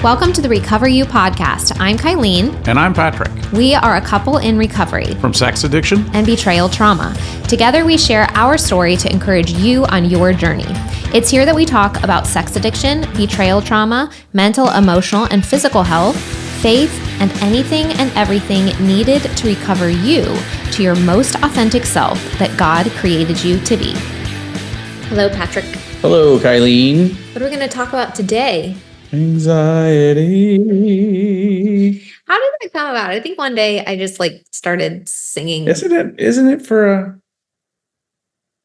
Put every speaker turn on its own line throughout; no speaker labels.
Welcome to the Recover You podcast. I'm Kylene.
And I'm Patrick.
We are a couple in recovery
From sex addiction
and betrayal trauma. Together, we share our story to encourage you on your journey. It's here that we talk about sex addiction, betrayal trauma, mental, emotional, and physical health, faith, and anything and everything needed to recover you to your most authentic self that God created you to be. Hello, Patrick.
Hello, Kylene.
What are we going to talk about today?
Anxiety.
How did that come about? I think one day I just started singing.
Isn't it from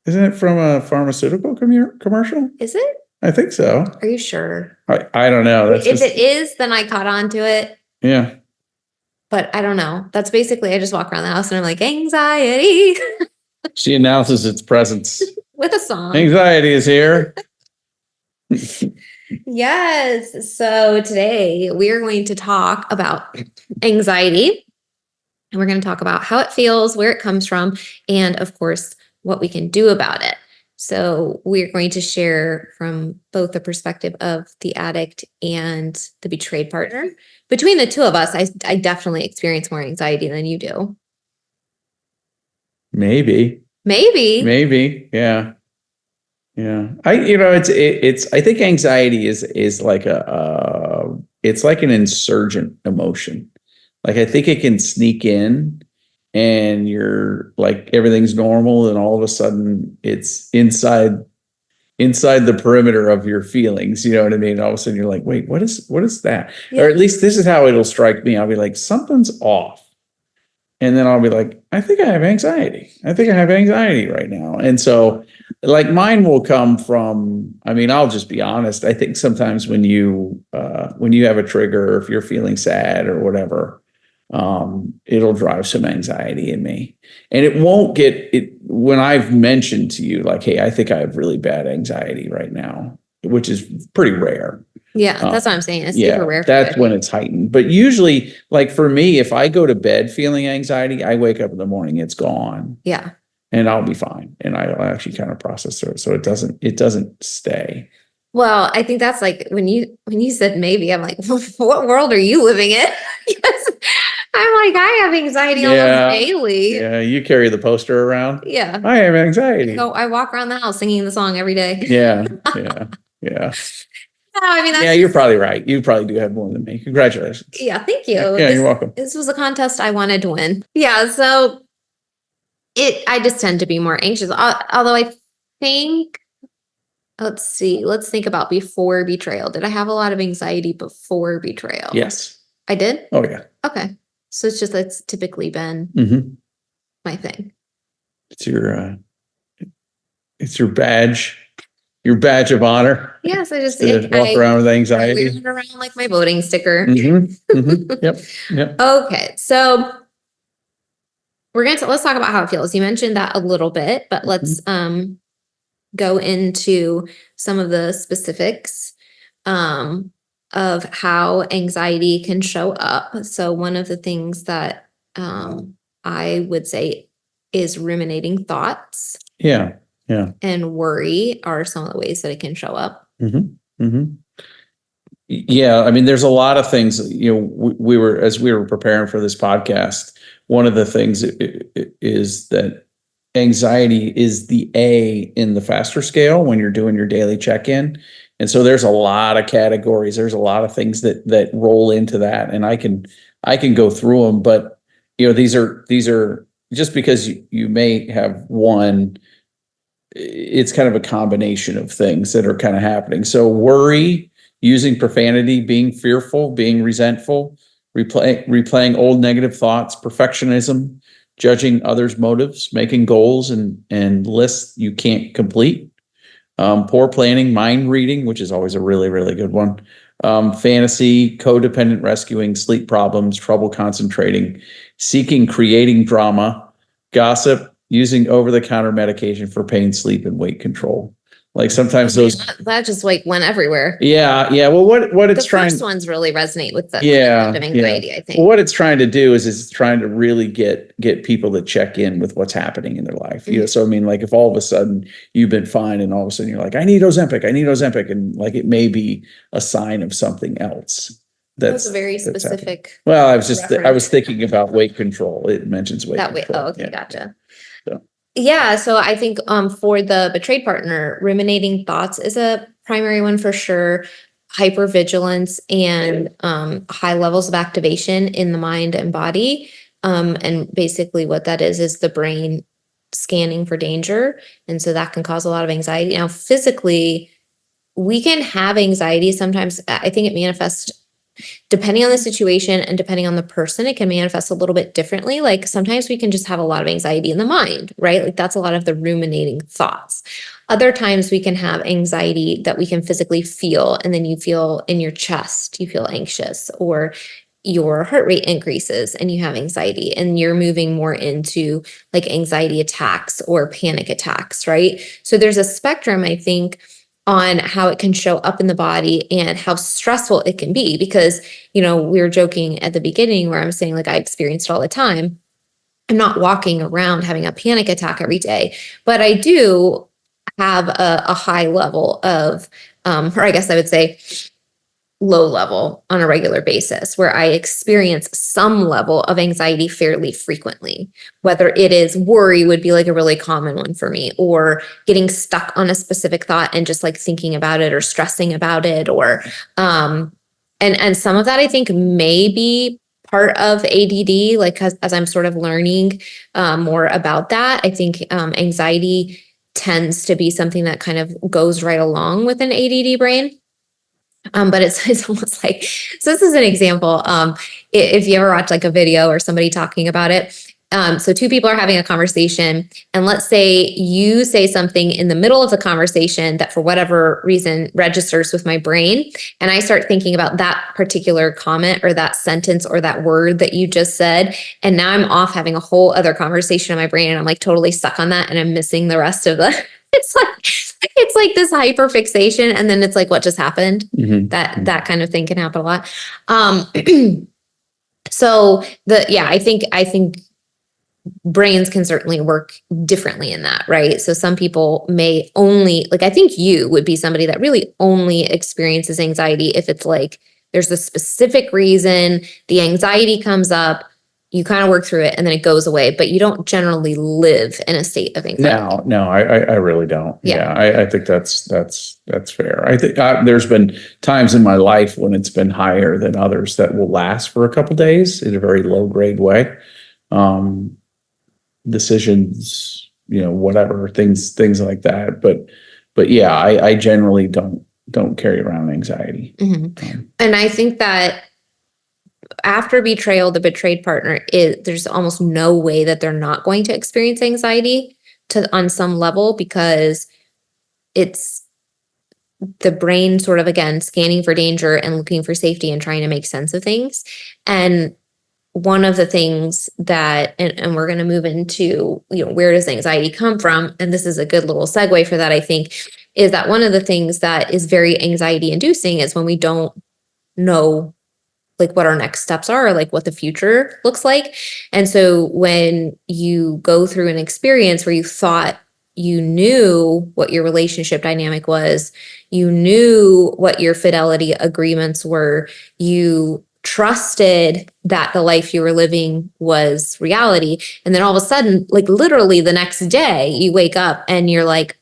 a pharmaceutical commercial?
Is it?
I think so.
Are you sure?
I don't know.
If it is, then I caught on to it.
Yeah.
But I don't know. That's basically, I just walk around the house and I'm like, anxiety.
She announces its presence.
With a song.
Anxiety is here.
Yes. So today we are going to talk about anxiety. And we're going to talk about how it feels, where it comes from, and of course, what we can do about it. So we're going to share from both the perspective of the addict and the betrayed partner. Between the two of us, I definitely experience more anxiety than you do.
Maybe. Yeah. Yeah. I think anxiety is like it's like an insurgent emotion. Like, I think it can sneak in and you're like, everything's normal. And all of a sudden it's inside the perimeter of your feelings. You know what I mean? All of a sudden you're like, wait, what is that?
Yeah.
Or at least this is how it'll strike me. I'll be like, something's off. And then I'll be like, I think I have anxiety. Right now. And so like mine will come from, I'll just be honest. I think sometimes when you have a trigger, or if you're feeling sad or whatever, it'll drive some anxiety in me. And it won't get it when I've mentioned to you, like, hey, I think I have really bad anxiety right now, which is pretty rare.
Yeah, that's what I'm saying. It's super rare.
That's when it's heightened. But usually, like for me, if I go to bed feeling anxiety, I wake up in the morning, it's gone.
Yeah.
And I'll be fine. And I'll actually kind of process through it. So it doesn't stay.
Well, I think that's like when you said maybe, I'm like, what world are you living in? Yes. I'm like, I have anxiety almost daily.
Yeah, you carry the poster around.
Yeah.
I have anxiety.
So I walk around the house singing the song every day.
Yeah.
No, that's
you're probably right. You probably do have more than me. Congratulations.
Yeah, thank you.
Yeah, you're welcome.
This was a contest I wanted to win. Yeah, so I just tend to be more anxious. Although I think, let's think about before betrayal. Did I have a lot of anxiety before betrayal?
Yes.
I did?
Oh, yeah.
Okay. So that's typically been my thing.
It's your badge. Your badge of honor.
Yes, I just
walk around with anxiety.
I wear it around like my voting sticker.
Yep.
Okay, so let's talk about how it feels. You mentioned that a little bit, but let's go into some of the specifics of how anxiety can show up. So one of the things that I would say is ruminating thoughts.
Yeah.
And worry are some of the ways that it can show up.
Yeah. There's a lot of things, as we were preparing for this podcast, one of the things is that anxiety is the A in the faster scale when you're doing your daily check-in. And so there's a lot of categories. There's a lot of things that roll into that. And I can go through them, but these are just because you may have one, it's kind of a combination of things that are kind of happening. So worry, using profanity, being fearful, being resentful, replaying old negative thoughts, perfectionism, judging others' motives, making goals and lists you can't complete, poor planning, mind reading, which is always a really, really good one, fantasy, codependent rescuing, sleep problems, trouble concentrating, creating drama, gossip, using over-the-counter medication for pain, sleep, and weight control. Like sometimes
that just went everywhere.
Yeah. Well, what it's trying.
The first ones really resonate with the
of
anxiety. I think.
Well, what it's trying to do is it's trying to really get people to check in with what's happening in their life. So like if all of a sudden you've been fine and all of a sudden you're like, I need Ozempic, and like it may be a sign of something else.
That's a very
that's happening.
specific.
Well, I was
reference.
thinking about weight control. It mentions weight
That way.
control.
Oh, okay,
Yeah.
gotcha.
So.
Yeah, so I think for the betrayed partner, ruminating thoughts is a primary one for sure. Hypervigilance and high levels of activation in the mind and body. And basically what that is the brain scanning for danger. And so that can cause a lot of anxiety. Now, physically, we can have anxiety sometimes. I think it manifests depending on the situation and depending on the person, it can manifest a little bit differently. Like sometimes we can just have a lot of anxiety in the mind, right? Like that's a lot of the ruminating thoughts. Other times we can have anxiety that we can physically feel, and then you feel in your chest, you feel anxious, or your heart rate increases and you have anxiety, and you're moving more into like anxiety attacks or panic attacks, right? So there's a spectrum, I think, on how it can show up in the body and how stressful it can be. Because, we were joking at the beginning where I'm saying like I experience it all the time. I'm not walking around having a panic attack every day, but I do have a high level of, or I guess I would say low level on a regular basis, where I experience some level of anxiety fairly frequently. Whether it is worry would be like a really common one for me, or getting stuck on a specific thought and just like thinking about it or stressing about it, or and some of that I think may be part of ADD, like as I'm sort of learning more about that. I think anxiety tends to be something that kind of goes right along with an ADD brain. But it's almost like, so this is an example. If you ever watch like a video or somebody talking about it, so two people are having a conversation, and let's say you say something in the middle of the conversation that for whatever reason registers with my brain, and I start thinking about that particular comment or that sentence or that word that you just said, and now I'm off having a whole other conversation in my brain, and I'm like totally stuck on that, and I'm missing the rest of the. It's like this hyper fixation, and then it's like what just happened.
Mm-hmm.
That kind of thing can happen a lot. So I think brains can certainly work differently in that, right? So some people may only, like, I think you would be somebody that really only experiences anxiety if it's like there's a specific reason the anxiety comes up, you kind of work through it and then it goes away, but you don't generally live in a state of anxiety.
No, I really don't.
Yeah.
I think that's fair. I think there's been times in my life when it's been higher than others that will last for a couple days in a very low grade way. Decisions, whatever, things like that. But yeah, I generally don't carry around anxiety.
Mm-hmm. And I think that after betrayal, the betrayed partner there's almost no way that they're not going to experience anxiety on some level, because it's the brain sort of, again, scanning for danger and looking for safety and trying to make sense of things. And one of the things that, and we're going to move into, where does anxiety come from? And this is a good little segue for that, I think, is that one of the things that is very anxiety inducing is when we don't know like what our next steps are, like what the future looks like. And so when you go through an experience where you thought you knew what your relationship dynamic was, you knew what your fidelity agreements were, you trusted that the life you were living was reality. And then all of a sudden, like literally the next day, you wake up and you're like,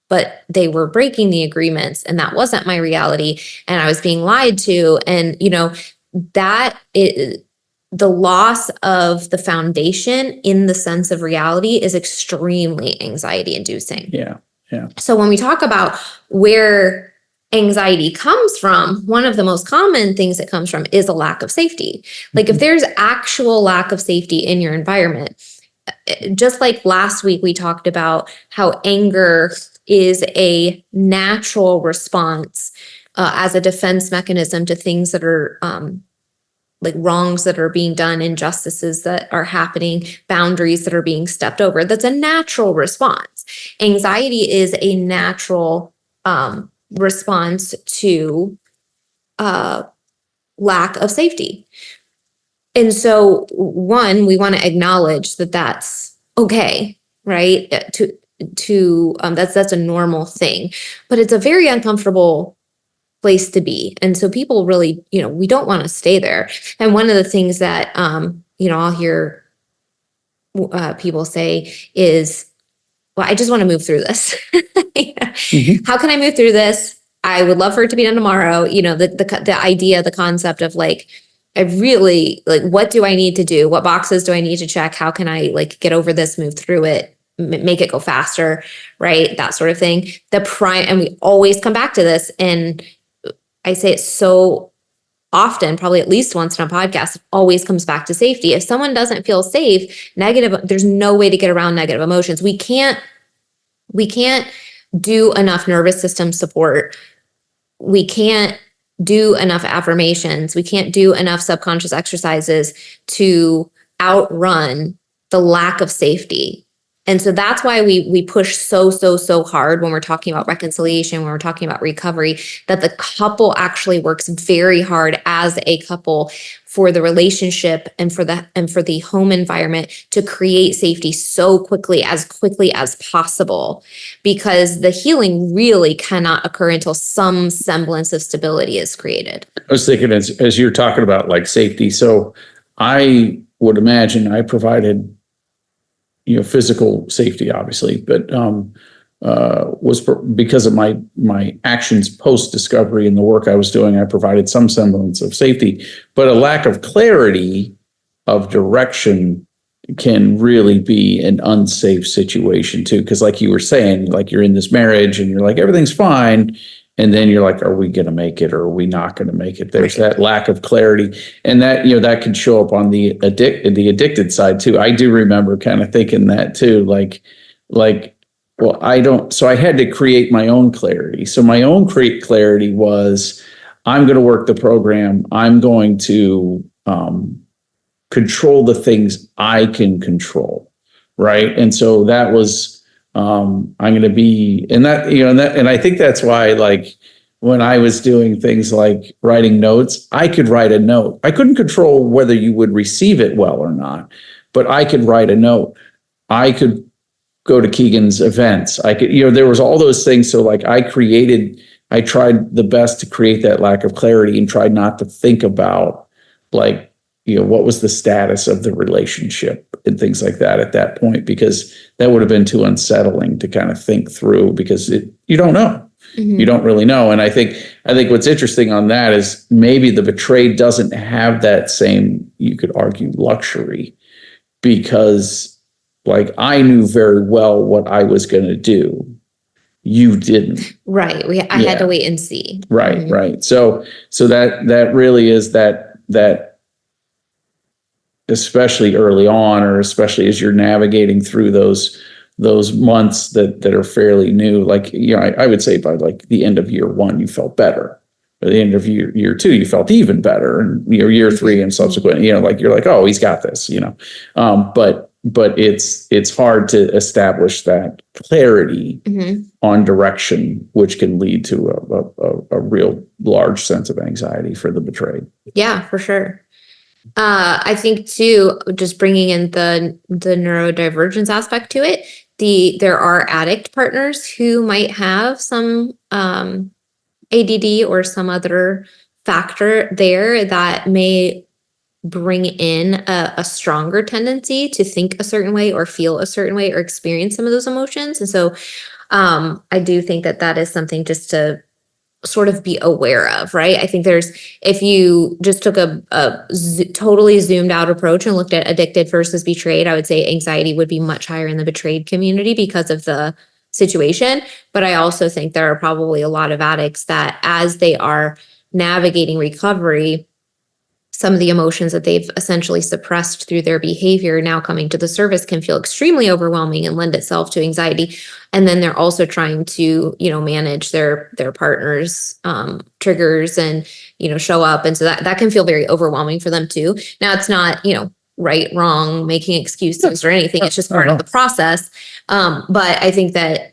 but they were breaking the agreements and that wasn't my reality. And I was being lied to. And, that is the loss of the foundation in the sense of reality is extremely anxiety inducing.
Yeah.
So when we talk about where anxiety comes from, one of the most common things that comes from is a lack of safety. Like if there's actual lack of safety in your environment, just like last week, we talked about how anger is a natural response as a defense mechanism to things that are like wrongs that are being done, injustices that are happening, boundaries that are being stepped over. That's a natural response. Anxiety is a natural response to lack of safety. And so, one, we want to acknowledge that that's okay, right? That's a normal thing, but it's a very uncomfortable place to be. And so people really, we don't want to stay there. And one of the things that, I'll hear people say is, well, I just want to move through this. How can I move through this? I would love for it to be done tomorrow. The idea, the concept of like, I really like, what do I need to do? What boxes do I need to check? How can I like get over this, move through it, make it go faster, right? That sort of thing. And we always come back to this. And I say it so often, probably at least once in a podcast, it always comes back to safety. If someone doesn't feel safe, there's no way to get around negative emotions. We can't do enough nervous system support. We can't do enough affirmations. We can't do enough subconscious exercises to outrun the lack of safety. And so that's why we push so hard when we're talking about reconciliation, when we're talking about recovery, that the couple actually works very hard as a couple for the relationship and for the home environment to create safety so quickly as possible, because the healing really cannot occur until some semblance of stability is created.
I was thinking as you're talking about like safety. So I would imagine I provided, physical safety, obviously, but because of my actions post discovery and the work I was doing, I provided some semblance of safety, but a lack of clarity of direction can really be an unsafe situation too. Because like you were saying, like you're in this marriage and you're like, everything's fine. And then you're like, are we going to make it or are we not going to make it? There's that lack of clarity. And that, that can show up on the addicted side too. I do remember kind of thinking that too, like, well, so I had to create my own clarity. So my own clarity was, I'm going to work the program. I'm going to control the things I can control. Right. And so that was, I'm going to be, and I think that's why, like, when I was doing things like writing notes, I could write a note. I couldn't control whether you would receive it well or not, but I could write a note. I could go to Keegan's events. I could, there was all those things. So like I tried the best to create that lack of clarity and tried not to think about like, what was the status of the relationship and things like that at that point, because that would have been too unsettling to kind of think through, because you don't know. Mm-hmm. You don't really know. And I think what's interesting on that is maybe the betrayed doesn't have that same, you could argue, luxury, because like I knew very well what I was going to do. You didn't.
Right. I had to wait and see.
Right. Mm-hmm. Right. So that really is that especially early on, or especially as you're navigating through those months that are fairly new, like, I would say by like the end of year 1, you felt better. By the end of year 2, you felt even better. And year 3 and subsequent, like, you're like, oh, he's got this, but it's hard to establish that clarity mm-hmm. on direction, which can lead to a real large sense of anxiety for the betrayed.
Yeah, for sure. I think too, just bringing in the neurodivergence aspect to it, there are addict partners who might have some ADD or some other factor there that may bring in a stronger tendency to think a certain way or feel a certain way or experience some of those emotions. And so I do think that is something just to sort of be aware of, right? I think if you just took a totally zoomed out approach and looked at addicted versus betrayed, I would say anxiety would be much higher in the betrayed community because of the situation. But I also think there are probably a lot of addicts that as they are navigating recovery, some of the emotions that they've essentially suppressed through their behavior now coming to the surface can feel extremely overwhelming and lend itself to anxiety. And then they're also trying to, manage their partner's triggers and, show up. And so that can feel very overwhelming for them too. Now it's not, right, wrong, making excuses or anything. It's just part of the process. But I think that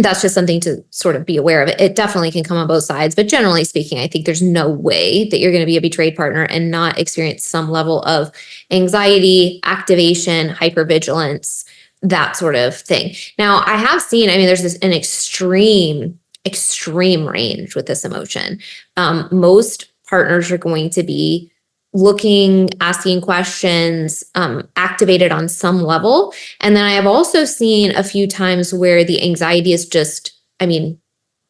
that's just something to sort of be aware of. It definitely can come on both sides, but generally speaking, I think there's no way that you're going to be a betrayed partner and not experience some level of anxiety, activation, hypervigilance, that sort of thing. Now, I have seen, there's an extreme extreme range with this emotion. Most partners are going to be looking, asking questions, activated on some level. And then I have also seen a few times where the anxiety is just, I mean,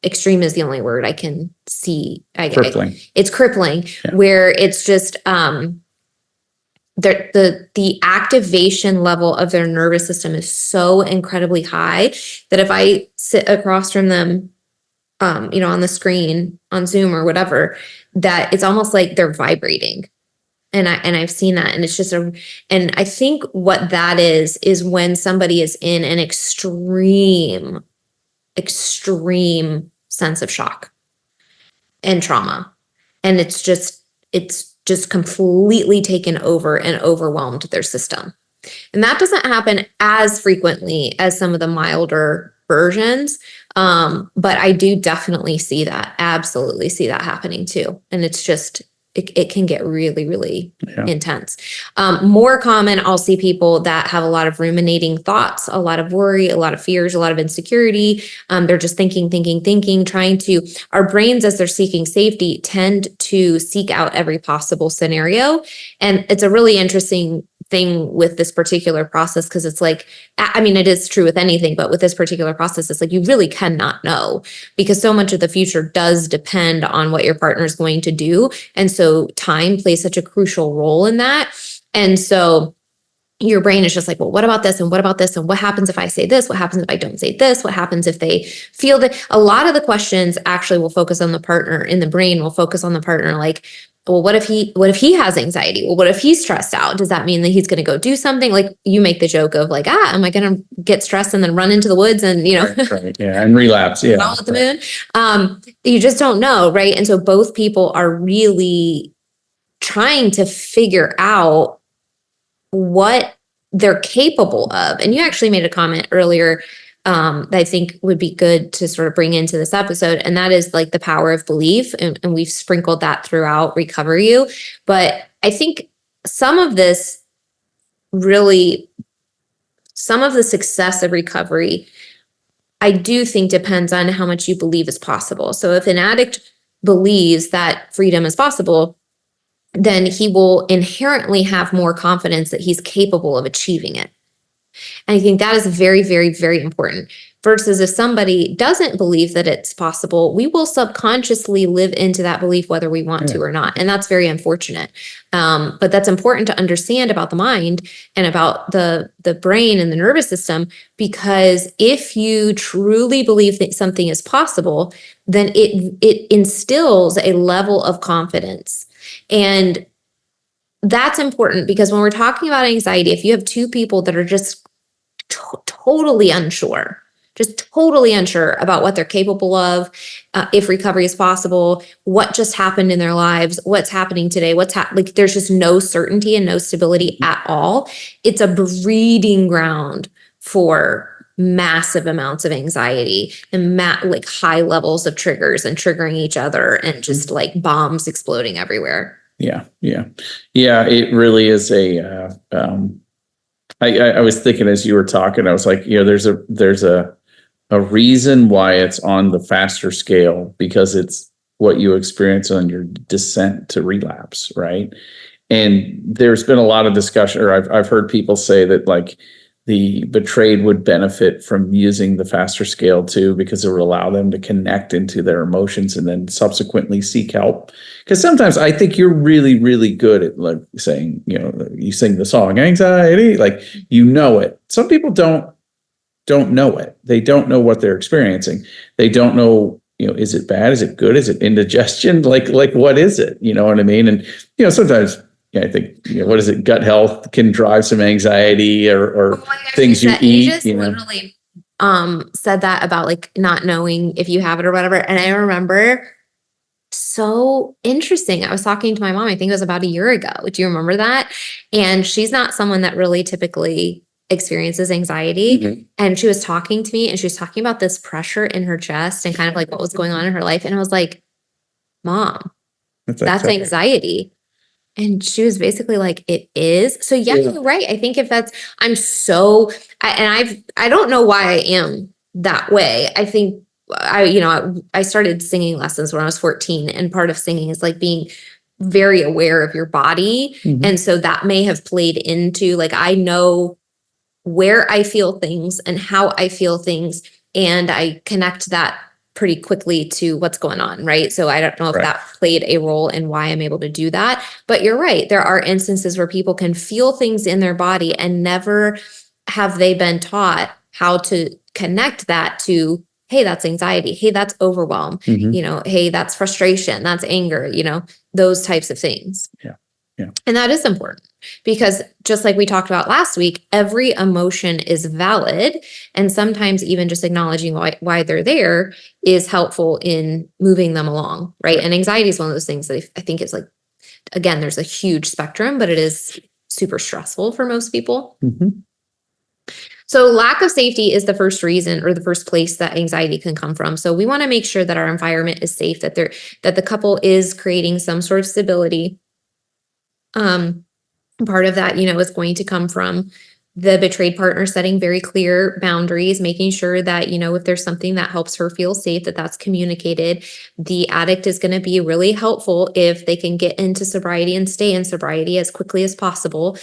extreme is the only word I can see.
Crippling.
It's crippling, where it's just the activation level of their nervous system is so incredibly high that if I sit across from them, on the screen on Zoom or whatever, that it's almost like they're vibrating. And I've seen that, and it's just and I think what that is when somebody is in an extreme sense of shock and trauma, and it's just completely taken over and overwhelmed their system. And that doesn't happen as frequently as some of the milder versions. But I do definitely see that, absolutely see that happening too. And it's just, it can get really, really intense. More common, I'll see people that have a lot of ruminating thoughts, a lot of worry, a lot of fears, a lot of insecurity. They're just thinking, our brains, as they're seeking safety, tend to seek out every possible scenario. And it's a really interesting thing with this particular process, because it's like, I mean, it is true with anything, but with this particular process, it's like you really cannot know, because so much of the future does depend on what your partner is going to do. And so time plays such a crucial role in that. And so your brain is just like, well, what about this? And what about this? And what happens if I say this? What happens if I don't say this? What happens if they feel that? A lot of the questions actually will focus on the partner, in the brain will focus on the partner. Like, well, what if he has anxiety? Well, what if he's stressed out? Does that mean that he's going to go do something? Like, you make the joke of like, am I going to get stressed and then run into the woods and,
right. Yeah. And relapse. Yeah.
Fall at the moon. You just don't know. Right. And so both people are really trying to figure out what they're capable of. And you actually made a comment earlier that I think would be good to sort of bring into this episode. And that is like the power of belief. And we've sprinkled that throughout Recover You. But I think some of the success of recovery, I do think depends on how much you believe is possible. So if an addict believes that freedom is possible, then he will inherently have more confidence that he's capable of achieving it. And I think that is very, very, very important. Versus if somebody doesn't believe that it's possible, we will subconsciously live into that belief whether we want to or not. And that's very unfortunate. But that's important to understand about the mind and about the brain and the nervous system, because if you truly believe that something is possible, then it instills a level of confidence. And that's important, because when we're talking about anxiety, if you have two people that are just totally unsure about what they're capable of, if recovery is possible, what just happened in their lives, what's happening today, like there's just no certainty and no stability at all. It's a breeding ground for massive amounts of anxiety and like high levels of triggers and triggering each other and just like bombs exploding everywhere.
Yeah. It really is I was thinking as you were talking, I was like, there's a reason why it's on the faster scale, because it's what you experience on your descent to relapse, right? And there's been a lot of discussion, or I've heard people say that like the betrayed would benefit from using the faster scale too, because it would allow them to connect into their emotions and then subsequently seek help. Because sometimes I think you're really, really good at like saying, you sing the song anxiety, like it. Some people don't know it. They don't know what they're experiencing. They don't know, is it bad? Is it good? Is it indigestion? Like what is it? You know what I mean? And sometimes I think, what is it? Gut health can drive some anxiety or things you eat.
You just literally said that about like not knowing if you have it or whatever. And I remember, so interesting. I was talking to my mom, I think it was about a year ago. Do you remember that? And she's not someone that really typically experiences anxiety. Mm-hmm. And she was talking to me and she was talking about this pressure in her chest and kind of like what was going on in her life. And I was like, Mom, that's anxiety. And she was basically like, it is. So you're right. I think if that's, I don't know why I am that way. I think I started singing lessons when I was 14, and part of singing is like being very aware of your body.
Mhm.
And so that may have played into, like, I know where I feel things and how I feel things, and I connect that pretty quickly to what's going on, right? So I don't know if
Right.
that played a role in why I'm able to do that. But you're right. There are instances where people can feel things in their body and never have they been taught how to connect that to, hey, that's anxiety. Hey, that's overwhelm.
Mhm.
Hey, that's frustration. That's anger, those types of things.
Yeah. Yeah.
And that is important because, just like we talked about last week, every emotion is valid. And sometimes even just acknowledging why they're there is helpful in moving them along, right? And anxiety is one of those things that I think is like, again, there's a huge spectrum, but it is super stressful for most people.
Mhm.
So lack of safety is the first reason, or the first place that anxiety can come from. So we want to make sure that our environment is safe, that the couple is creating some sort of stability. Part of that, is going to come from the betrayed partner setting very clear boundaries, making sure that, if there's something that helps her feel safe, that's communicated. The addict is going to be really helpful if they can get into sobriety and stay in sobriety as quickly as possible,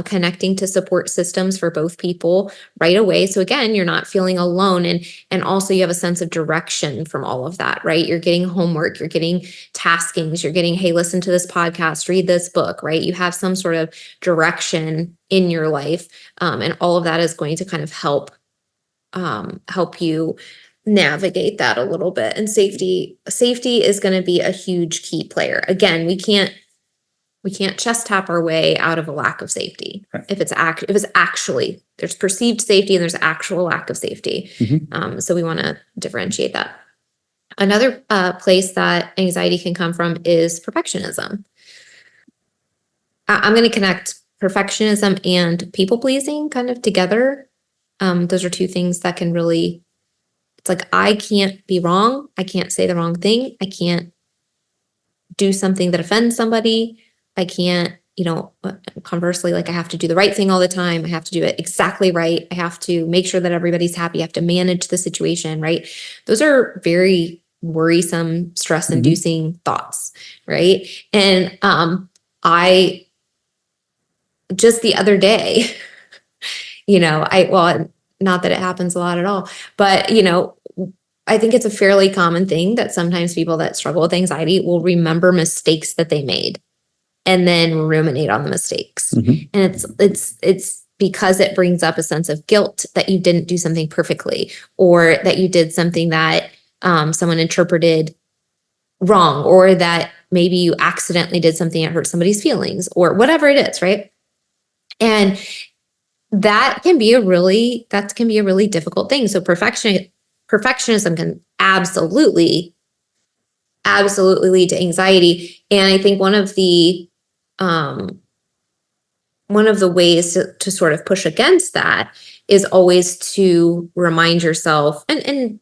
connecting to support systems for both people right away. So again, you're not feeling alone. And also you have a sense of direction from all of that, right? You're getting homework, you're getting taskings, you're getting, hey, listen to this podcast, read this book, right? You have some sort of direction in your life, and all of that is going to kind of help you navigate that a little bit. And safety is going to be a huge key player. Again, we can't chest tap our way out of a lack of safety.
Right.
If it's actually there's perceived safety and there's actual lack of safety.
Mhm.
So we want to differentiate that. Another place that anxiety can come from is perfectionism. I'm going to connect perfectionism and people pleasing kind of together. Those are two things that can really, it's like, I can't be wrong. I can't say the wrong thing. I can't do something that offends somebody. I can't, conversely, like, I have to do the right thing all the time. I have to do it exactly right. I have to make sure that everybody's happy. I have to manage the situation, right? Those are very worrisome, stress inducing thoughts, right? And I just the other day, not that it happens a lot at all, but, I think it's a fairly common thing that sometimes people that struggle with anxiety will remember mistakes that they made and then ruminate on the mistakes.
Mhm.
And it's because it brings up a sense of guilt that you didn't do something perfectly, or that you did something that someone interpreted wrong, or that maybe you accidentally did something that hurt somebody's feelings, or whatever it is, right? And that can be a really difficult thing. So perfectionism can absolutely lead to anxiety. And I think one of the ways to sort of push against that is always to remind yourself, and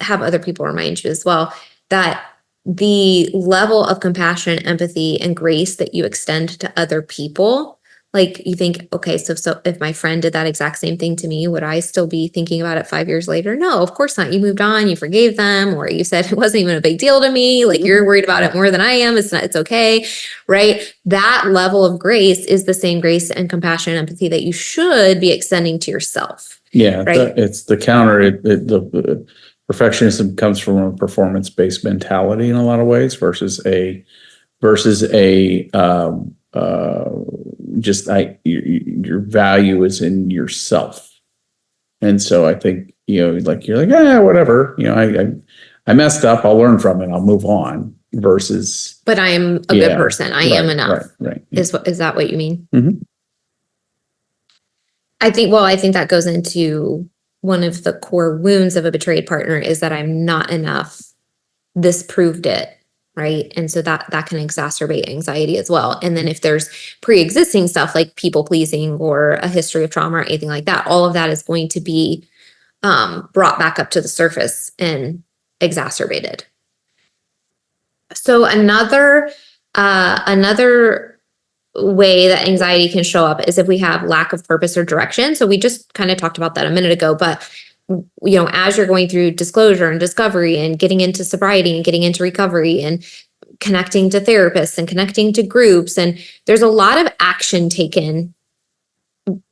have other people remind you as well, that the level of compassion, empathy, and grace that you extend to other people, like, you think, okay, so if my friend did that exact same thing to me, would I still be thinking about it 5 years later? No, of course not. You moved on, you forgave them, or you said it wasn't even a big deal to me. Like, you're worried about it more than I am. It's okay, right? That level of grace is the same grace and compassion and empathy that you should be extending to yourself.
Yeah.
Right.
It's the counter. The perfectionism comes from a performance-based mentality in a lot of ways versus a your value is in yourself. And so I think, like, you're like, whatever, I messed up, I'll learn from it, I'll move on, versus,
But I am a good person. I am enough.
Right.
Is that what you mean?
Mhm.
I think that goes into one of the core wounds of a betrayed partner, is that I'm not enough. This proved it, right? And so that can exacerbate anxiety as well. And then if there's pre-existing stuff like people pleasing or a history of trauma or anything like that, all of that is going to be brought back up to the surface and exacerbated. So another way that anxiety can show up is if we have lack of purpose or direction. So we just kind of talked about that a minute ago, but as you're going through disclosure and discovery and getting into sobriety and getting into recovery and connecting to therapists and connecting to groups, and there's a lot of action taken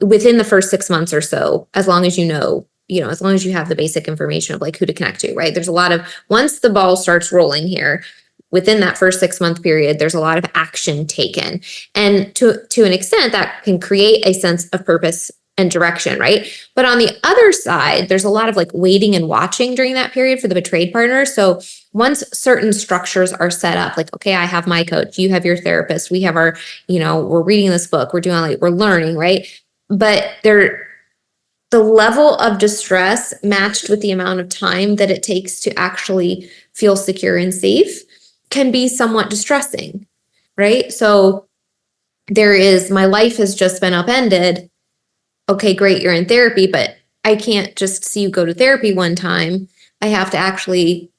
within the first 6 months or so, as long as as long as you have the basic information of like who to connect to, right? There's a lot of, once the ball starts rolling here, within that first 6 month period, there's a lot of action taken. And to an extent, that can create a sense of purpose and direction, right? But on the other side, there's a lot of like waiting and watching during that period for the betrayed partner. So once certain structures are set up, like, okay, I have my coach, you have your therapist, we have our, we're reading this book, we're learning, right? But the level of distress matched with the amount of time that it takes to actually feel secure and safe can be somewhat distressing, right? So my life has just been upended. Okay, great, you're in therapy, but I can't just see you go to therapy one time. I have to actually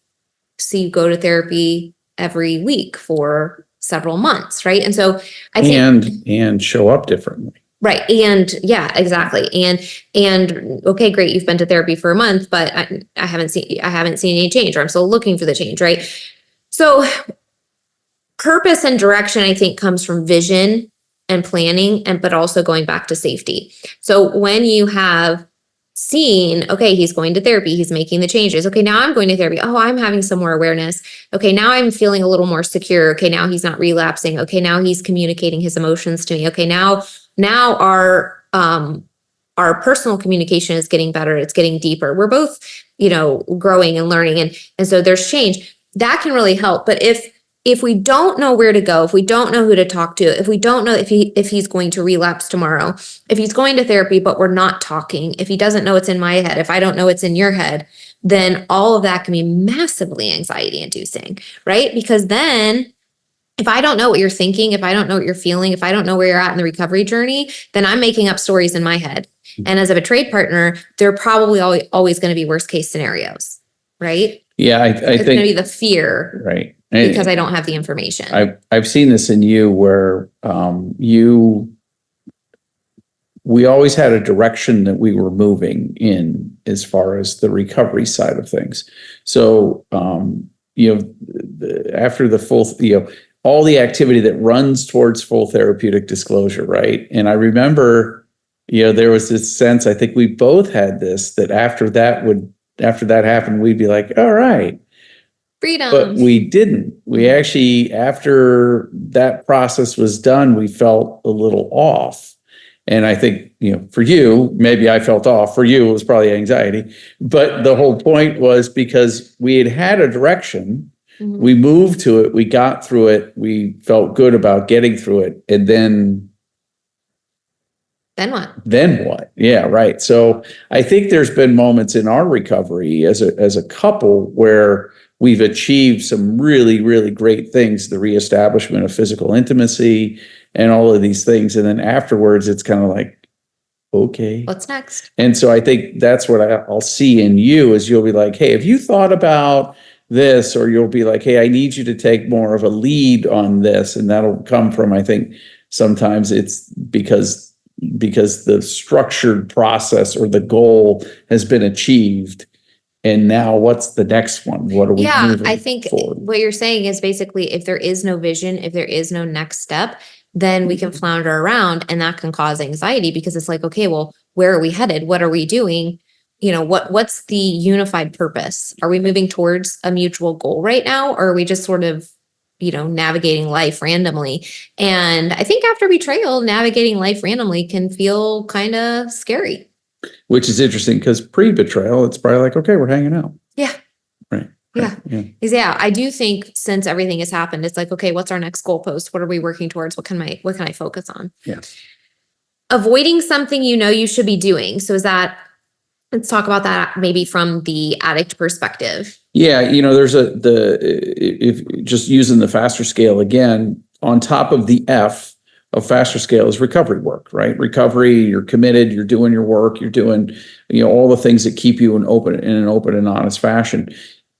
see you go to therapy every week for several months, right? And so I think
and show up differently.
Right. And yeah, exactly. And okay, great, you've been to therapy for a month, but I haven't seen any change, or I'm still looking for the change, right? So purpose and direction, I think, comes from vision and planning, but also going back to safety. So when you have seen, okay, he's going to therapy, he's making the changes. Okay, now I'm going to therapy. Oh, I'm having some more awareness. Okay, now I'm feeling a little more secure. Okay, now he's not relapsing. Okay, now he's communicating his emotions to me. Okay, now our personal communication is getting better. It's getting deeper. We're both, growing and learning. And so there's change that can really help. But if we don't know where to go, if we don't know who to talk to, if we don't know if he's going to relapse tomorrow, if he's going to therapy, but we're not talking, if he doesn't know it's in my head, if I don't know it's in your head, then all of that can be massively anxiety inducing, right? Because then if I don't know what you're thinking, if I don't know what you're feeling, if I don't know where you're at in the recovery journey, then I'm making up stories in my head. And as a betrayed partner, there are probably always going to be worst case scenarios, right?
Yeah,
It's
think
going to be the fear,
right?
Because I don't have the information.
I've seen this in you where we always had a direction that we were moving in as far as the recovery side of things. So after the full, all the activity that runs towards full therapeutic disclosure, right? And I remember, there was this sense, I think we both had this, that after that happened, we'd be like, all right.
Freedom.
But we didn't. We actually, after that process was done, we felt a little off. And I think, for you, maybe I felt off. For you, it was probably anxiety. But the whole point was because we had a direction. Mm-hmm. We moved to it. We got through it. We felt good about getting through it. And then
what?
Then what? Yeah, right. So I think there's been moments in our recovery as a couple where we've achieved some really, really great things, the reestablishment of physical intimacy and all of these things. And then afterwards, it's kind of like, okay,
what's next?
And so I think that's what I'll see in you is you'll be like, hey, have you thought about this? Or you'll be like, hey, I need you to take more of a lead on this. And that'll come from, I think, sometimes it's because the structured process or the goal has been achieved. And now what's the next one? What are we moving
I think
forward?
What you're saying is basically if there is no vision, if there is no next step, then we can flounder around and that can cause anxiety because it's like, okay, well, where are we headed? What are we doing? What's the unified purpose? Are we moving towards a mutual goal right now? Or are we just sort of, navigating life randomly? And I think after betrayal, navigating life randomly can feel kind of scary.
Which is interesting because pre-betrayal, it's probably like, okay, we're hanging out.
Yeah.
Right.
Yeah. Yeah. I do think since everything has happened, it's like, okay, what's our next goalpost? What are we working towards? What can I focus on?
Yeah. If
something you should be doing. So let's talk about that maybe from the addict perspective.
Yeah, there's if just using the FASTER scale again, on top of the F of FASTER scale is recovery work, right? Recovery, you're committed, you're doing your work, you're doing, all the things that keep you in an open and honest fashion.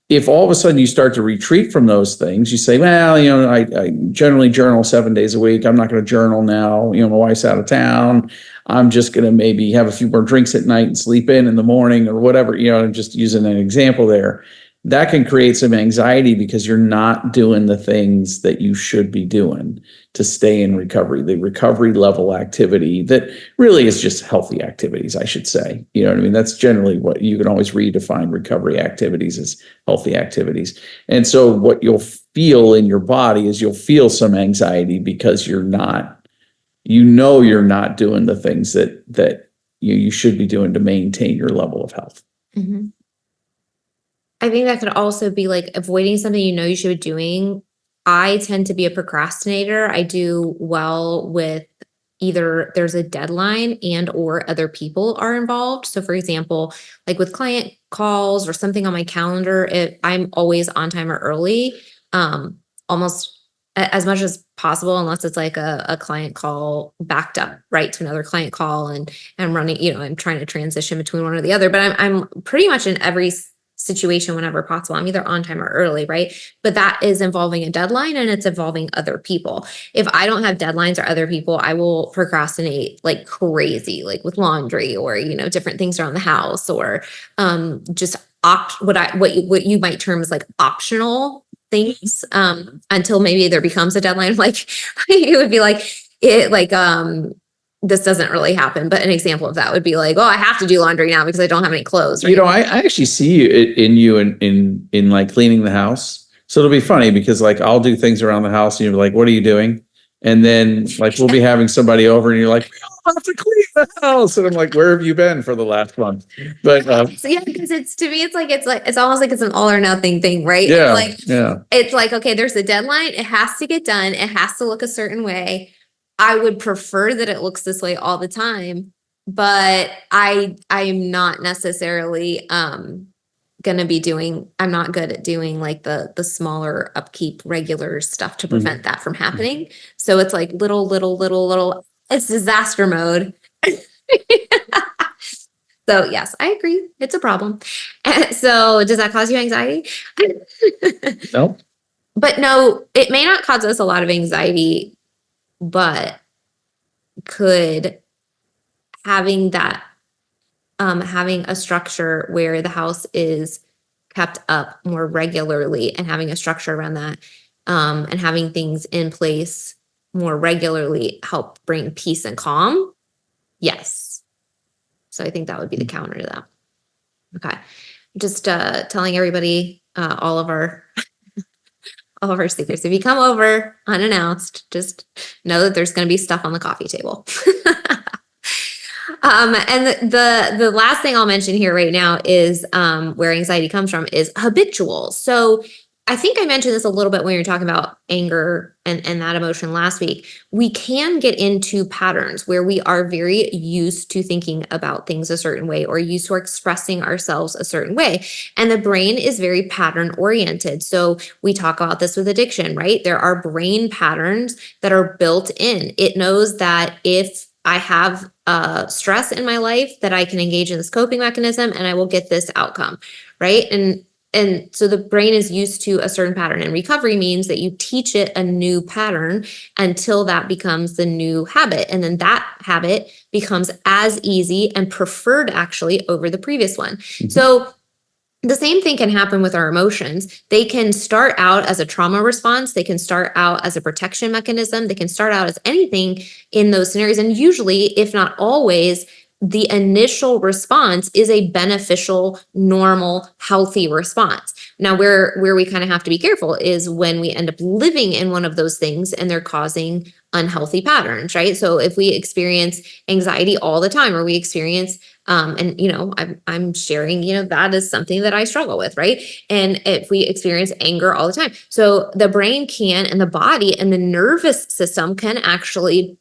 If all of a sudden you start to retreat from those things, you say, well, I generally journal 7 days a week. I'm not going to journal now. My wife's out of town. I'm just going to maybe have a few more drinks at night and sleep in the morning or whatever, I'm just using an example there. That can create some anxiety because you're not doing the things that you should be doing to stay in recovery, the recovery level activity that really is just healthy activities, I should say. You know what I mean? That's generally what you can always redefine recovery activities as healthy activities. And so what you'll feel in your body is you'll feel some anxiety because you're not doing the things that you should be doing to maintain your level of health.
Mm-hmm. I think that could also be like avoiding something you should be doing. I tend to be a procrastinator. I do well with either there's a deadline and or other people are involved. So for example, like with client calls or something on my calendar, I'm always on time or early, almost as much as possible, unless it's like a client call backed up right to another client call and running, I'm trying to transition between one or the other, but I'm pretty much in every situation whenever possible. I'm either on time or early, right? But that is involving a deadline and it's involving other people. If I don't have deadlines or other people, I will procrastinate like crazy, like with laundry or, different things around the house or just what you might term as like optional things until maybe there becomes a deadline. Like it would be like this doesn't really happen, but an example of that would be like, oh, I have to do laundry now because I don't have any clothes. Right?
I actually see you in like cleaning the house. So it'll be funny because like I'll do things around the house and you're like, what are you doing? And then like we'll be having somebody over and you're like, we all have to clean the house. And I'm like, where have you been for the last month? But
so yeah, because to me it's almost like it's an all or nothing thing, right?
Yeah.
It's like, okay, there's a deadline, it has to get done, it has to look a certain way. I would prefer that it looks this way all the time, but I am not necessarily I'm not good at doing like the smaller upkeep regular stuff to prevent that from happening. So it's like little, it's disaster mode. So yes, I agree. It's a problem. So does that cause you anxiety?
No.
But no, it may not cause us a lot of anxiety, but could having a structure where the house is kept up more regularly and having a structure around that and having things in place more regularly help bring peace and calm. Yes. So I think that would be the counter to that. Okay. Just telling everybody all of our secrets. If you come over unannounced, just know that there's going to be stuff on the coffee table. And the last thing I'll mention here right now is where anxiety comes from is habitual. So I think I mentioned this a little bit when we were talking about anger and that emotion last week. We can get into patterns where we are very used to thinking about things a certain way or used to expressing ourselves a certain way. And the brain is very pattern oriented. So we talk about this with addiction, right? There are brain patterns that are built in. It knows that if I have stress in my life, that I can engage in this coping mechanism and I will get this outcome, right? And so the brain is used to a certain pattern, and recovery means that you teach it a new pattern until that becomes the new habit. And then that habit becomes as easy and preferred actually over the previous one. Mm-hmm. So the same thing can happen with our emotions. They can start out as a trauma response. They can start out as a protection mechanism. They can start out as anything in those scenarios. And usually, if not always, the initial response is a beneficial, normal, healthy response. Now, where we kind of have to be careful is when we end up living in one of those things and they're causing unhealthy patterns, right? So if we experience anxiety all the time, or we experience, I'm sharing, that is something that I struggle with, right? And if we experience anger all the time, so the brain can, and the body and the nervous system can actually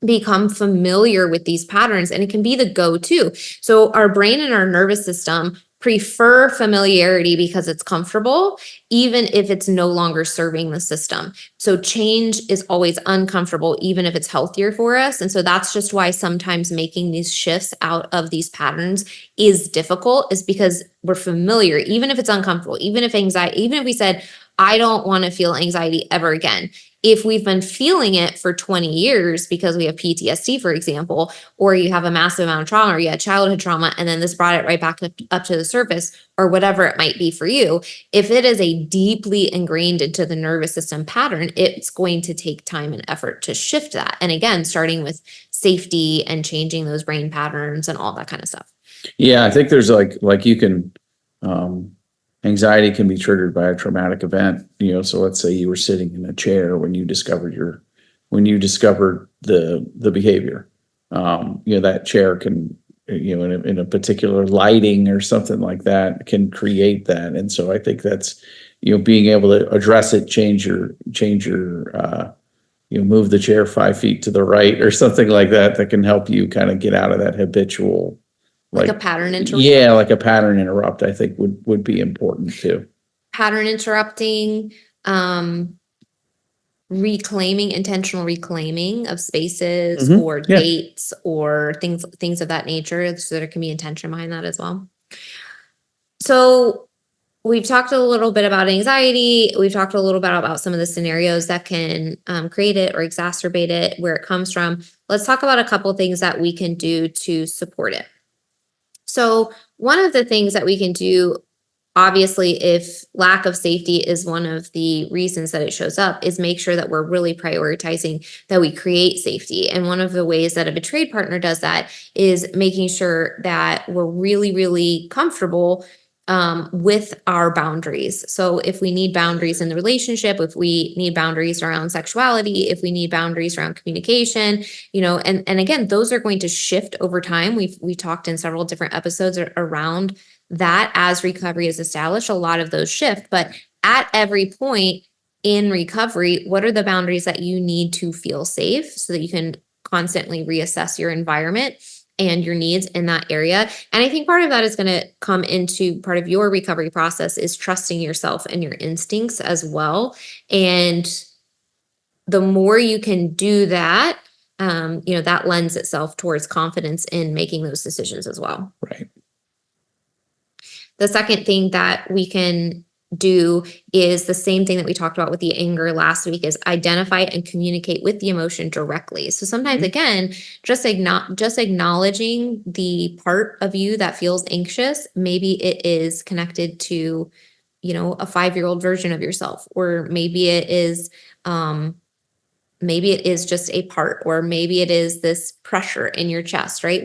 become familiar with these patterns, and it can be the go-to. So our brain and our nervous system prefer familiarity because it's comfortable, even if it's no longer serving the system. So change is always uncomfortable, even if it's healthier for us. And so that's just why sometimes making these shifts out of these patterns is difficult, is because we're familiar, even if it's uncomfortable, even if we said, I don't want to feel anxiety ever again. If we've been feeling it for 20 years because we have PTSD, for example, or you have a massive amount of trauma, or you had childhood trauma, and then this brought it right back up to the surface, or whatever it might be for you, if it is a deeply ingrained into the nervous system pattern, it's going to take time and effort to shift that. And again, starting with safety and changing those brain patterns and all that kind of stuff.
Yeah, I think there's like you can anxiety can be triggered by a traumatic event. So let's say you were sitting in a chair when you discovered the behavior. That chair can, in a particular lighting or something like that, can create that. And so I think that's, being able to address it, change your move the chair 5 feet to the right or something like that can help you kind of get out of that habitual,
like a pattern interrupt.
Yeah, like a pattern interrupt, I think would be important too.
Pattern interrupting, intentional reclaiming of spaces or dates or things of that nature. So there can be intention behind that as well. So we've talked a little bit about anxiety. We've talked a little bit about some of the scenarios that can create it or exacerbate it, where it comes from. Let's talk about a couple things that we can do to support it. So one of the things that we can do, obviously, if lack of safety is one of the reasons that it shows up, is make sure that we're really prioritizing that we create safety. And one of the ways that a betrayed partner does that is making sure that we're really, really comfortable with our boundaries. So if we need boundaries in the relationship, if we need boundaries around sexuality, if we need boundaries around communication, and again, those are going to shift over time. We talked in several different episodes around that. As recovery is established, a lot of those shift, but at every point in recovery, what are the boundaries that you need to feel safe so that you can constantly reassess your environment and your needs in that area? And I think part of that is going to come into part of your recovery process is trusting yourself and your instincts as well. And the more you can do that, that lends itself towards confidence in making those decisions as well.
Right.
The second thing that we can do is the same thing that we talked about with the anger last week, is identify and communicate with the emotion directly. So sometimes, again, just acknowledging the part of you that feels anxious. Maybe it is connected to, a 5-year-old version of yourself, or maybe it is just a part, or maybe it is this pressure in your chest, right?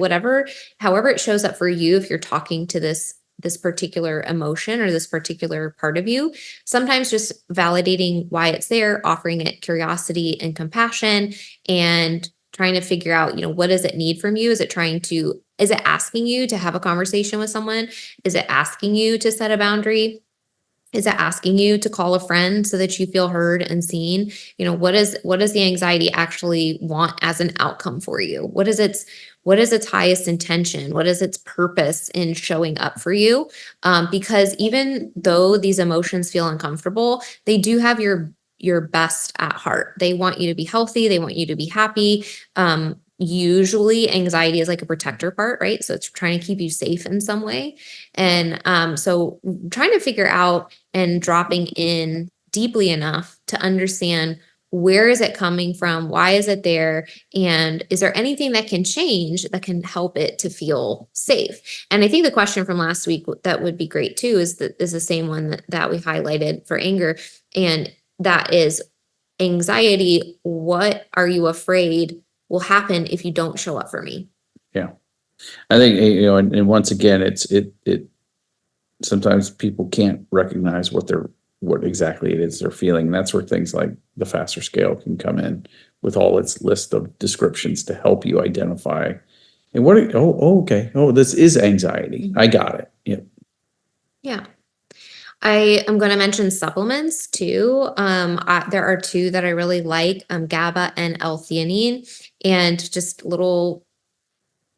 However it shows up for you, if you're talking to this particular emotion or this particular part of you, sometimes just validating why it's there, offering it curiosity and compassion, and trying to figure out, what does it need from you? Is it asking you to have a conversation with someone? Is it asking you to set a boundary? Is it asking you to call a friend so that you feel heard and seen? What does the anxiety actually want as an outcome for you? What is its highest intention? What is its purpose in showing up for you? Because even though these emotions feel uncomfortable, they do have your best at heart. They want you to be healthy. They want you to be happy. Usually anxiety is like a protector part, right? So it's trying to keep you safe in some way. And so trying to figure out and dropping in deeply enough to understand, where is it coming from? Why is it there? And is there anything that can change that can help it to feel safe? And I think the question from last week that would be great too is the same one that we highlighted for anger. And that is anxiety. What are you afraid will happen if you don't show up for me?
Yeah. I think, and once again, it sometimes people can't recognize what exactly it is they're feeling. And that's where things like the faster scale can come in with all its list of descriptions to help you identify. And okay. Oh, this is anxiety. I got it. Yeah.
Yeah. I am going to mention supplements too. There are two that I really like, GABA and L-theanine. And just little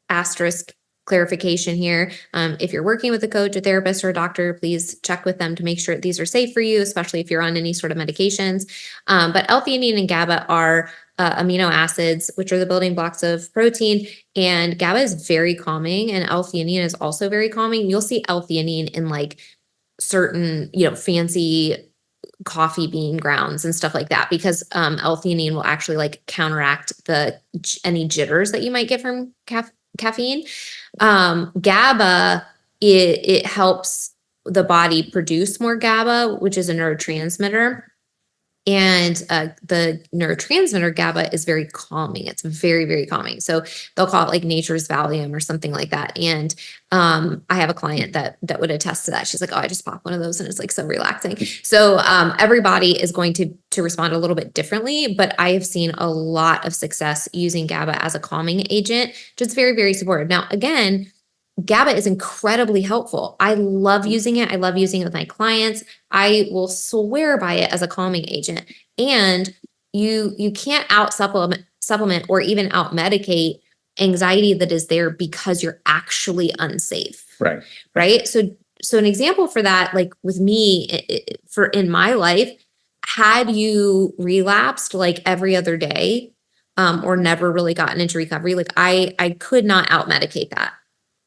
asterisk clarification here. If you're working with a coach, a therapist, or a doctor, please check with them to make sure these are safe for you, especially if you're on any sort of medications. But L-theanine and GABA are amino acids, which are the building blocks of protein. And GABA is very calming, and L-theanine is also very calming. You'll see L-theanine in like certain, fancy coffee bean grounds and stuff like that, because L-theanine will actually like counteract any jitters that you might get from caffeine. GABA, it helps the body produce more GABA, which is a neurotransmitter. And the neurotransmitter GABA is very calming. It's very, very calming. So they'll call it like nature's Valium or something like that. And I have a client that would attest to that. She's like, oh, I just pop one of those and it's like so relaxing. So everybody is going to respond a little bit differently, but I have seen a lot of success using GABA as a calming agent, just very, very supportive. Now, again, GABA is incredibly helpful. I love using it. I love using it with my clients. I will swear by it as a calming agent. And you can't out supplement or even out medicate anxiety that is there because you're actually unsafe.
Right.
Right. So an example for that, like with me, for in my life, had you relapsed like every other day, or never really gotten into recovery, like I could not out medicate that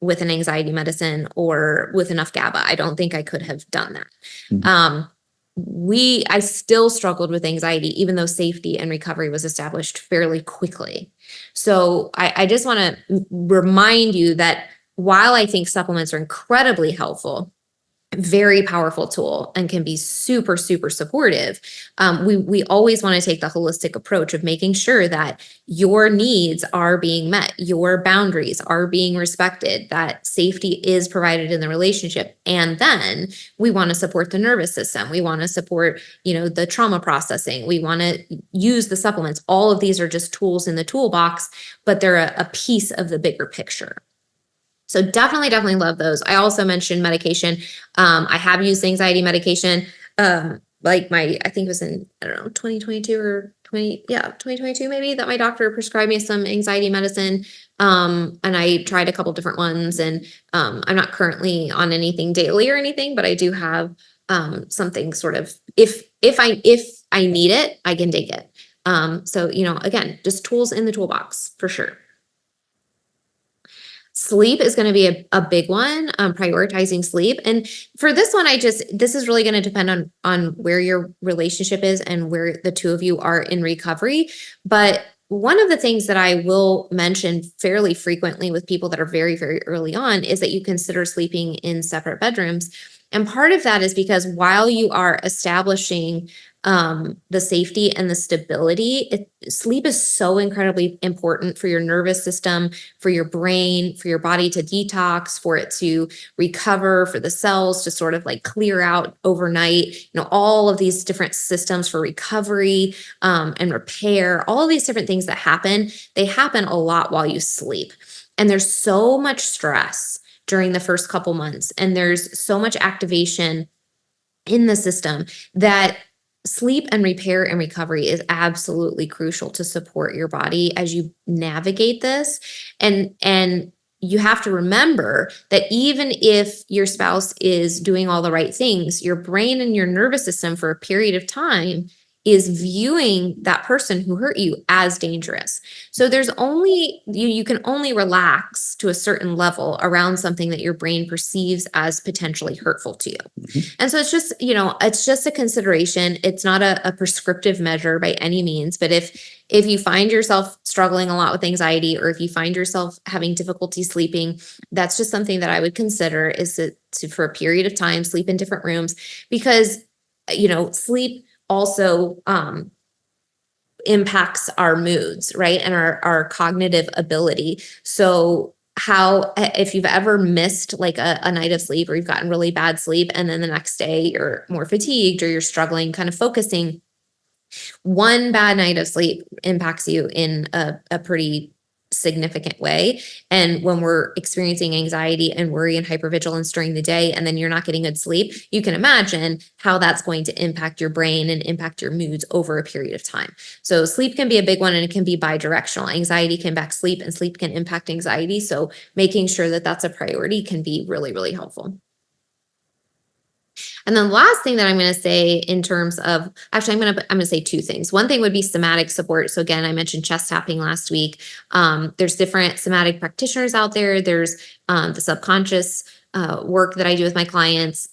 with an anxiety medicine or with enough GABA. I don't think I could have done that. I still struggled with anxiety, even though safety and recovery was established fairly quickly. So I just want to remind you that while I think supplements are incredibly helpful, very powerful tool and can be super, super supportive, we always want to take the holistic approach of making sure that your needs are being met, your boundaries are being respected, that safety is provided in the relationship. And then we want to support the nervous system. We want to support, the trauma processing. We want to use the supplements. All of these are just tools in the toolbox, but they're a piece of the bigger picture. So definitely love those. I also mentioned medication. I have used anxiety medication. I think it was in, 2022 or 2022 maybe, that my doctor prescribed me some anxiety medicine. And I tried a couple different ones, and I'm not currently on anything daily or anything, but I do have something sort of, if I need it, I can take it. So, again, just tools in the toolbox for sure. Sleep is going to be a big one, prioritizing sleep. And for this one, this is really going to depend on where your relationship is and where the two of you are in recovery. But one of the things that I will mention fairly frequently with people that are very, very early on is that you consider sleeping in separate bedrooms. And part of that is because while you are establishing the safety and the stability, sleep is so incredibly important for your nervous system, for your brain, for your body to detox, for it to recover, for the cells to sort of like clear out overnight, all of these different systems for recovery and repair, all of these different things that happen, they happen a lot while you sleep. And there's so much stress during the first couple months, and there's so much activation in the system that sleep and repair and recovery is absolutely crucial to support your body as you navigate this. And you have to remember that even if your spouse is doing all the right things, your brain and your nervous system for a period of time is viewing that person who hurt you as dangerous. So there's only, you can only relax to a certain level around something that your brain perceives as potentially hurtful to you. Mm-hmm. And so it's just, it's just a consideration. It's not a prescriptive measure by any means, but if you find yourself struggling a lot with anxiety, or if you find yourself having difficulty sleeping, that's just something that I would consider is to for a period of time, sleep in different rooms, because, sleep also impacts our moods, right? And our cognitive ability. So if you've ever missed like a night of sleep, or you've gotten really bad sleep, and then the next day you're more fatigued, or you're struggling kind of focusing, one bad night of sleep impacts you in a pretty significant way. And when we're experiencing anxiety and worry and hypervigilance during the day, and then you're not getting good sleep, you can imagine how that's going to impact your brain and impact your moods over a period of time. So sleep can be a big one, and it can be bi-directional. Anxiety can impact sleep, and sleep can impact anxiety. So making sure that that's a priority can be really, really helpful. And then the last thing that I'm going to say in terms of, actually, I'm going to say two things. One thing would be somatic support. So again, I mentioned chest tapping last week. There's different somatic practitioners out there. There's the subconscious work that I do with my clients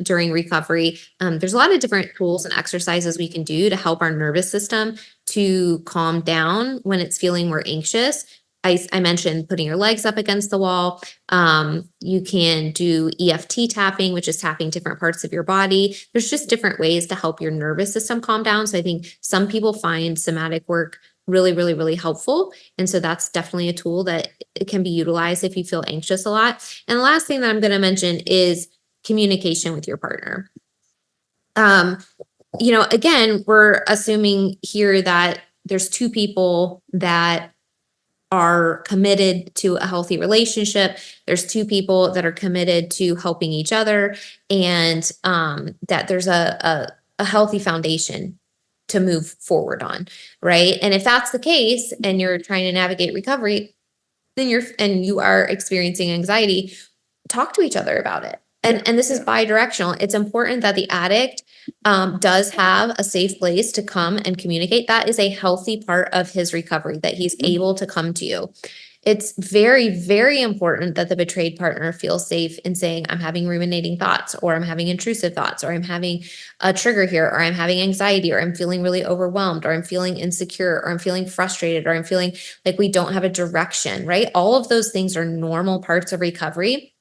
during recovery. There's a lot of different tools and exercises we can do to help our nervous system to calm down when it's feeling more anxious. I mentioned putting your legs up against the wall. You can do EFT tapping, which is tapping different parts of your body. There's just different ways to help your nervous system calm down. So I think some people find somatic work really, really, really helpful. And so that's definitely a tool that it can be utilized if you feel anxious a lot. And the last thing that I'm going to mention is communication with your partner. Again, we're assuming here that there's two people that are committed to a healthy relationship. There's two people that are committed to helping each other, and that there's a healthy foundation to move forward on, right? And if that's the case, and you're trying to navigate recovery, then you are experiencing anxiety, talk to each other about it. And this is bi-directional. It's important that the addict does have a safe place to come and communicate. That is a healthy part of his recovery, that he's able to come to you. It's very, very important that the betrayed partner feels safe in saying, I'm having ruminating thoughts, or I'm having intrusive thoughts, or I'm having a trigger here, or I'm having anxiety, or I'm feeling really overwhelmed, or I'm feeling insecure, or I'm feeling frustrated, or I'm feeling like we don't have a direction, right? All of those things are normal parts of recovery.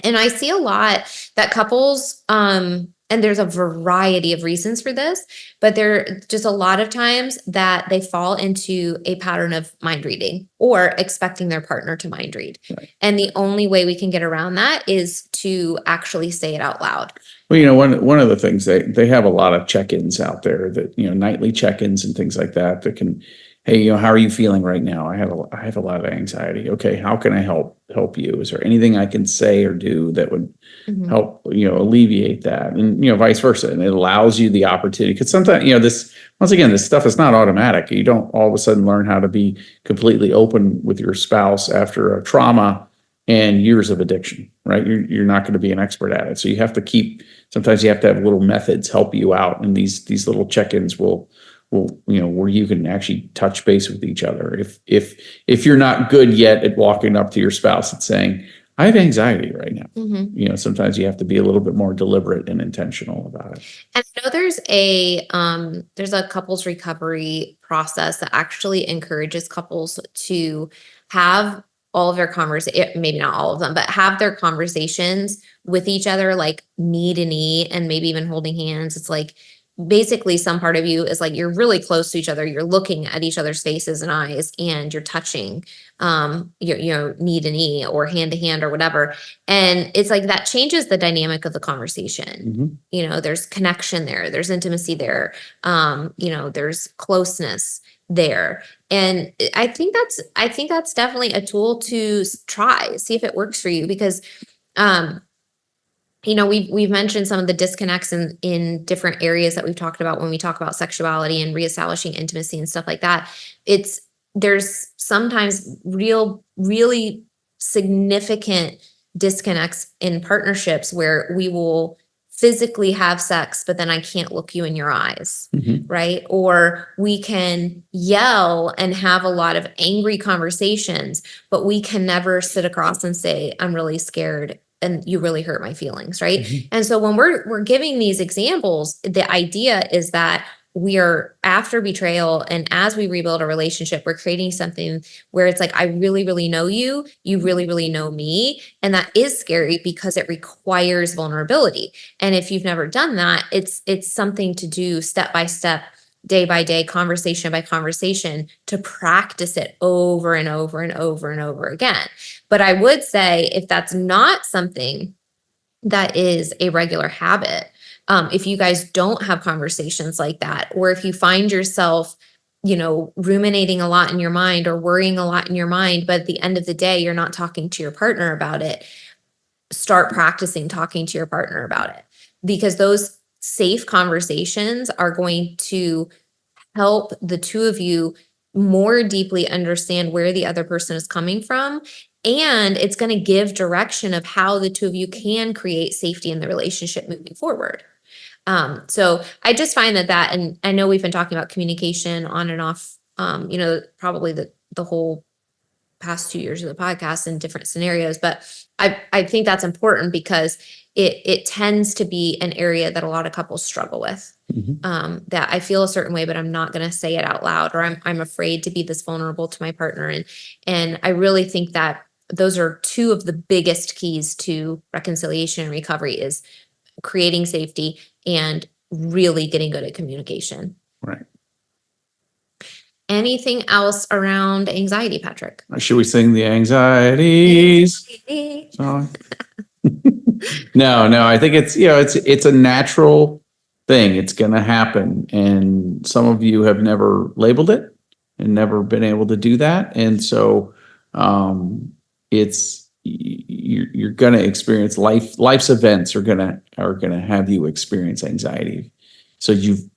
And I see a lot that couples, and there's a variety of reasons for this, but there are just a lot of times that they fall into a pattern of mind reading or expecting their partner to mind read.
Right.
And the only way we can get around that is to actually say it out loud.
Well, one of the things they have a lot of check-ins out there, that, nightly check-ins and things like that can, hey, how are you feeling right now? I have a lot of anxiety. Okay, how can I help you? Is there anything I can say or do that would help, alleviate that? And, vice versa. And it allows you the opportunity, because sometimes, this stuff is not automatic. You don't all of a sudden learn how to be completely open with your spouse after a trauma and years of addiction, right? You're not going to be an expert at it. So sometimes you have to have little methods help you out. And these little check-ins will, where you can actually touch base with each other. If you're not good yet at walking up to your spouse and saying, I have anxiety right now. Sometimes you have to be a little bit more deliberate and intentional about it.
And I know there's a couples recovery process that actually encourages couples to have all of their maybe not all of them, but have their conversations with each other, like knee to knee, and maybe even holding hands. It's like, basically some part of you is like, you're really close to each other. You're looking at each other's faces and eyes, and you're touching, knee to knee or hand to hand or whatever. And it's like, that changes the dynamic of the conversation. There's connection there. There's intimacy there. There's closeness there. And I think that's definitely a tool to try, see if it works for you, because, we've mentioned some of the disconnects in different areas that we've talked about when we talk about sexuality and reestablishing intimacy and stuff like that. There's sometimes really significant disconnects in partnerships where we will physically have sex, but then I can't look you in your eyes, right? Or we can yell and have a lot of angry conversations, but we can never sit across and say, I'm really scared and you really hurt my feelings, right? And so when we're giving these examples, the idea is that we are after betrayal, and as we rebuild a relationship, we're creating something where it's like, I really, really know you, you really, really know me. And that is scary because it requires vulnerability. And if you've never done that, it's something to do step by step, day by day, conversation by conversation, to practice it over and over and over and over again. But I would say, if that's not something that is a regular habit, if you guys don't have conversations like that, or if you find yourself, ruminating a lot in your mind or worrying a lot in your mind, but at the end of the day, you're not talking to your partner about it, start practicing talking to your partner about it, because those safe conversations are going to help the two of you more deeply understand where the other person is coming from. And it's going to give direction of how the two of you can create safety in the relationship moving forward. So I just find that, and I know we've been talking about communication on and off, probably the whole past 2 years of the podcast in different scenarios, but I think that's important because it tends to be an area that a lot of couples struggle with. That I feel a certain way, but I'm not going to say it out loud, or I'm afraid to be this vulnerable to my partner. And I really think that those are two of the biggest keys to reconciliation and recovery, is creating safety and really getting good at communication.
Right.
Anything else around anxiety, Patrick?
Should we sing the anxieties song? No, I think it's a natural thing. It's going to happen. And some of you have never labeled it and never been able to do that. And so you're going to experience life's events are going to have you experience anxiety. So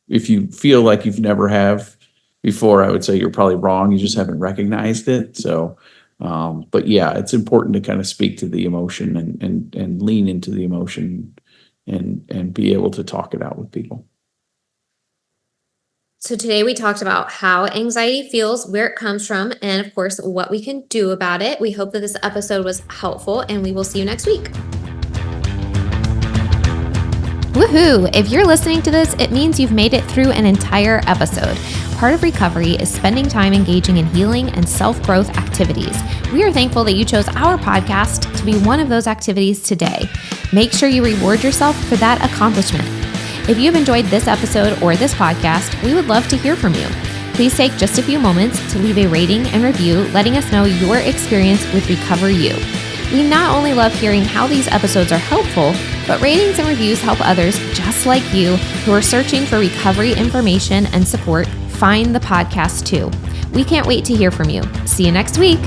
if you feel like you've never have before, I would say you're probably wrong. You just haven't recognized it. So, but yeah, it's important to kind of speak to the emotion and lean into the emotion and be able to talk it out with people.
So today we talked about how anxiety feels, where it comes from, and of course, what we can do about it. We hope that this episode was helpful, and we will see you next week.
Woohoo! If you're listening to this, it means you've made it through an entire episode. Part of recovery is spending time engaging in healing and self-growth activities. We are thankful that you chose our podcast to be one of those activities today. Make sure you reward yourself for that accomplishment. If you've enjoyed this episode or this podcast, we would love to hear from you. Please take just a few moments to leave a rating and review, letting us know your experience with Recover You. We not only love hearing how these episodes are helpful, but ratings and reviews help others just like you who are searching for recovery information and support find the podcast too. We can't wait to hear from you. See you next week.